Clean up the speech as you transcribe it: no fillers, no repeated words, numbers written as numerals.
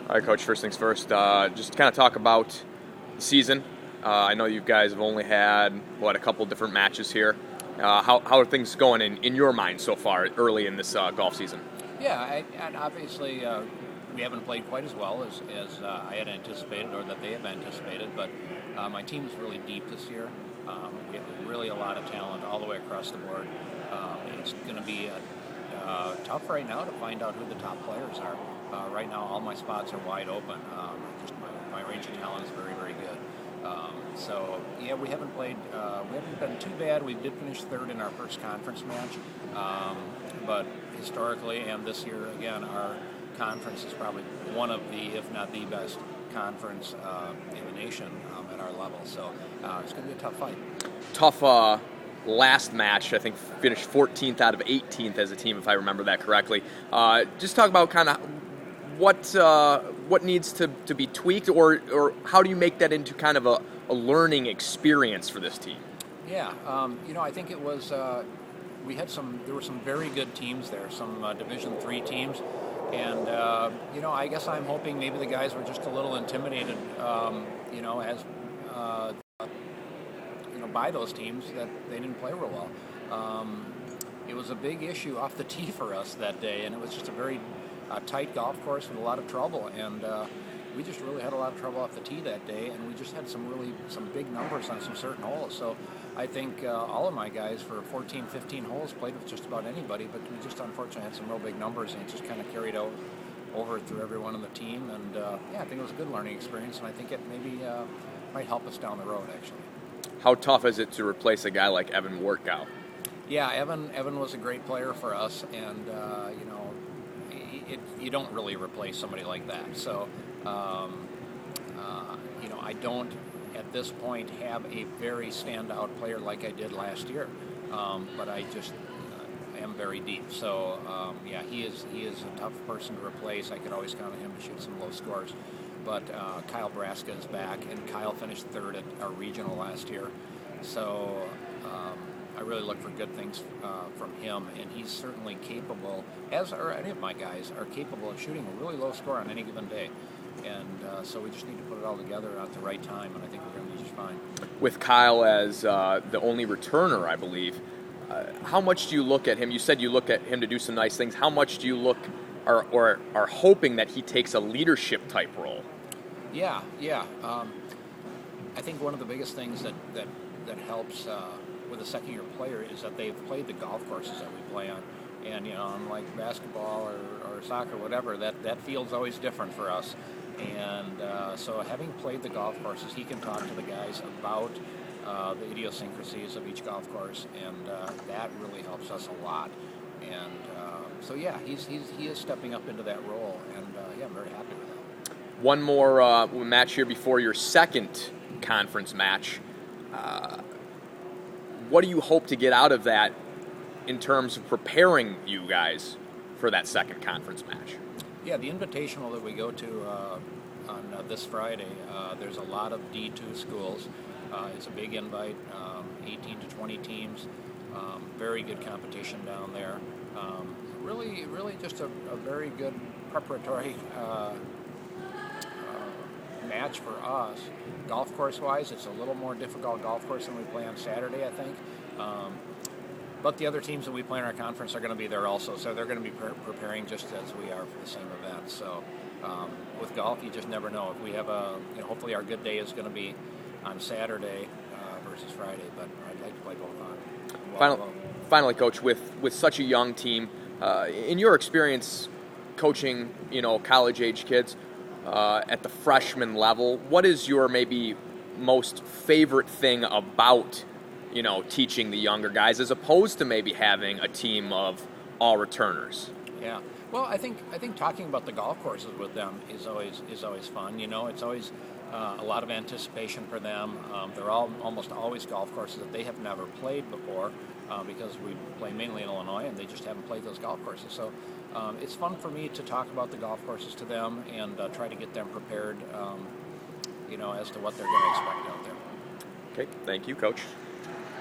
All right, Coach, first things first, just kind of talk about the season. I know you guys have only had, a couple different matches here. How are things going in your mind so far early in this golf season? Yeah, and obviously we haven't played quite as well as I had anticipated or that they have anticipated, but my team's really deep this year. We have really a lot of talent all the way across the board. It's going to be tough right now to find out who the top players are. Right now, all my spots are wide open. Just my range of talent is very, very good. So we haven't played. We haven't been too bad. We did finish third in our first conference match, but historically and this year again, our conference is probably one of the, if not the best conference in the nation at our level. So it's going to be a tough fight. Tofa last match, I think, finished 14th out of 18th as a team, if I remember that correctly. Just talk about kind of what needs to be tweaked, or how do you make that into kind of a learning experience for this team? Yeah, I think it was. There were some very good teams there, some Division III teams, and I guess I'm hoping maybe the guys were just a little intimidated, by those teams that they didn't play real well. It was a big issue off the tee for us that day, and it was just a very tight golf course with a lot of trouble, and we just really had a lot of trouble off the tee that day, and we just had some big numbers on some certain holes. So I think all of my guys for 14, 15 holes played with just about anybody, but we just unfortunately had some real big numbers, and it just kind of carried over through everyone on the team. And I think it was a good learning experience, and I think it maybe might help us down the road, actually. How tough is it to replace a guy like Evan Workout? Yeah, Evan was a great player for us, and you don't really replace somebody like that. So, I don't at this point have a very standout player like I did last year, but I just am very deep. So, he is a tough person to replace. I could always count on him to shoot some low scores. But Kyle Braska is back, and Kyle finished third at our regional last year. So I really look for good things from him, and he's certainly capable, as are any of my guys, are capable of shooting a really low score on any given day. And so we just need to put it all together at the right time, and I think we're going to be just fine. With Kyle as the only returner, I believe, how much do you look at him? You said you look at him to do some nice things. How much do you look or are hoping that he takes a leadership type role? Yeah. I think one of the biggest things that helps with a second-year player is that they've played the golf courses that we play on. And, unlike basketball or soccer, whatever, that field's always different for us. And so having played the golf courses, he can talk to the guys about the idiosyncrasies of each golf course, and that really helps us a lot. And he is stepping up into that role, and I'm very happy with that. One more match here before your second conference match. What do you hope to get out of that in terms of preparing you guys for that second conference match? Yeah, the Invitational that we go to on this Friday, there's a lot of D2 schools. It's a big invite, 18 to 20 teams, very good competition down there. Really just a very good preparatory match for us. Golf course-wise, it's a little more difficult golf course than we play on Saturday, I think. But the other teams that we play in our conference are going to be there also, so they're going to be preparing just as we are for the same event. So with golf, you just never know. If we have hopefully our good day is going to be on Saturday versus Friday, but I'd like to play both on. Finally, Coach, with such a young team, in your experience coaching, college-age kids at the freshman level, what is your maybe most favorite thing about teaching the younger guys as opposed to maybe having a team of all returners? Yeah. Well, I think talking about the golf courses with them is always fun. It's always a lot of anticipation for them. They're almost always golf courses that they have never played before because we play mainly in Illinois and they just haven't played those golf courses. So it's fun for me to talk about the golf courses to them and try to get them prepared, as to what they're going to expect out there. Okay. Thank you, Coach.